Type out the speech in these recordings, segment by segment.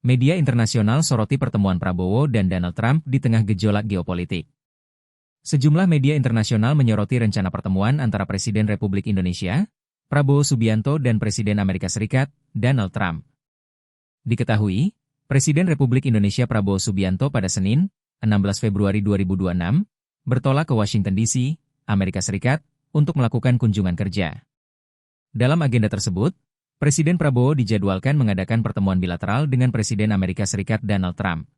Media internasional soroti pertemuan Prabowo dan Donald Trump di tengah gejolak geopolitik. Sejumlah media internasional menyoroti rencana pertemuan antara Presiden Republik Indonesia, Prabowo Subianto dan Presiden Amerika Serikat, Donald Trump. Diketahui, Presiden Republik Indonesia Prabowo Subianto pada Senin, 16 Februari 2026, bertolak ke Washington DC, Amerika Serikat, untuk melakukan kunjungan kerja. Dalam agenda tersebut, Presiden Prabowo dijadwalkan mengadakan pertemuan bilateral dengan Presiden Amerika Serikat Donald Trump.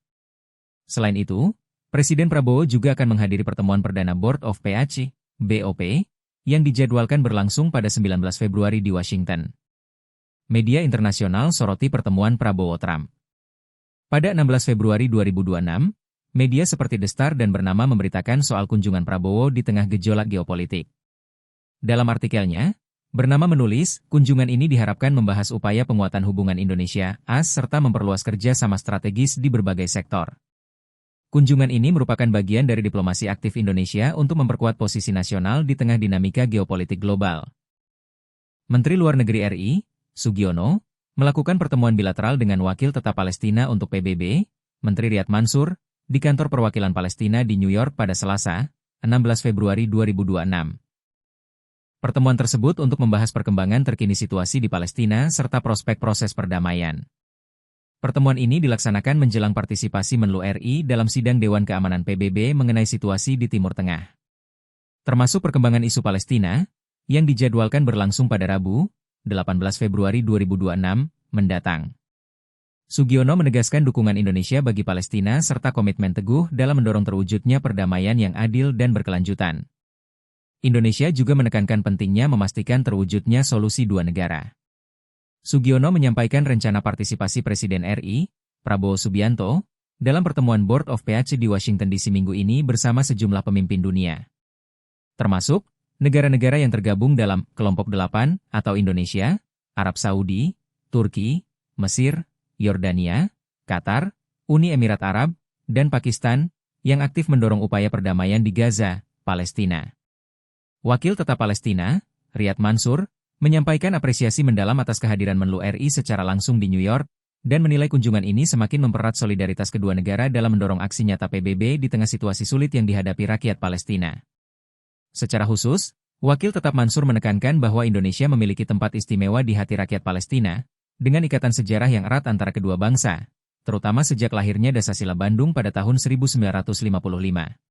Selain itu, Presiden Prabowo juga akan menghadiri pertemuan perdana Board of PAC, BOP, yang dijadwalkan berlangsung pada 19 Februari di Washington. Media internasional soroti pertemuan Prabowo-Trump. Pada 16 Februari 2026, media seperti The Star dan Bernama memberitakan soal kunjungan Prabowo di tengah gejolak geopolitik. Dalam artikelnya, Bernama menulis, kunjungan ini diharapkan membahas upaya penguatan hubungan Indonesia-AS serta memperluas kerja sama strategis di berbagai sektor. Kunjungan ini merupakan bagian dari diplomasi aktif Indonesia untuk memperkuat posisi nasional di tengah dinamika geopolitik global. Menteri Luar Negeri RI, Sugiono, melakukan pertemuan bilateral dengan Wakil Tetap Palestina untuk PBB, Menteri Riyad Mansur, di kantor perwakilan Palestina di New York pada Selasa, 16 Februari 2026. Pertemuan tersebut untuk membahas perkembangan terkini situasi di Palestina serta prospek proses perdamaian. Pertemuan ini dilaksanakan menjelang partisipasi Menlu RI dalam sidang Dewan Keamanan PBB mengenai situasi di Timur Tengah. Termasuk perkembangan isu Palestina, yang dijadwalkan berlangsung pada Rabu, 18 Februari 2026, mendatang. Sugiono menegaskan dukungan Indonesia bagi Palestina serta komitmen teguh dalam mendorong terwujudnya perdamaian yang adil dan berkelanjutan. Indonesia juga menekankan pentingnya memastikan terwujudnya solusi dua negara. Sugiono menyampaikan rencana partisipasi Presiden RI, Prabowo Subianto, dalam pertemuan Board of PAC di Washington DC minggu ini bersama sejumlah pemimpin dunia. Termasuk, negara-negara yang tergabung dalam Kelompok 8 atau Indonesia, Arab Saudi, Turki, Mesir, Yordania, Qatar, Uni Emirat Arab, dan Pakistan, yang aktif mendorong upaya perdamaian di Gaza, Palestina. Wakil Tetap Palestina, Riyad Mansur, menyampaikan apresiasi mendalam atas kehadiran Menlu RI secara langsung di New York, dan menilai kunjungan ini semakin mempererat solidaritas kedua negara dalam mendorong aksi nyata PBB di tengah situasi sulit yang dihadapi rakyat Palestina. Secara khusus, Wakil Tetap Mansur menekankan bahwa Indonesia memiliki tempat istimewa di hati rakyat Palestina, dengan ikatan sejarah yang erat antara kedua bangsa, terutama sejak lahirnya Dasar Sila Bandung pada tahun 1945.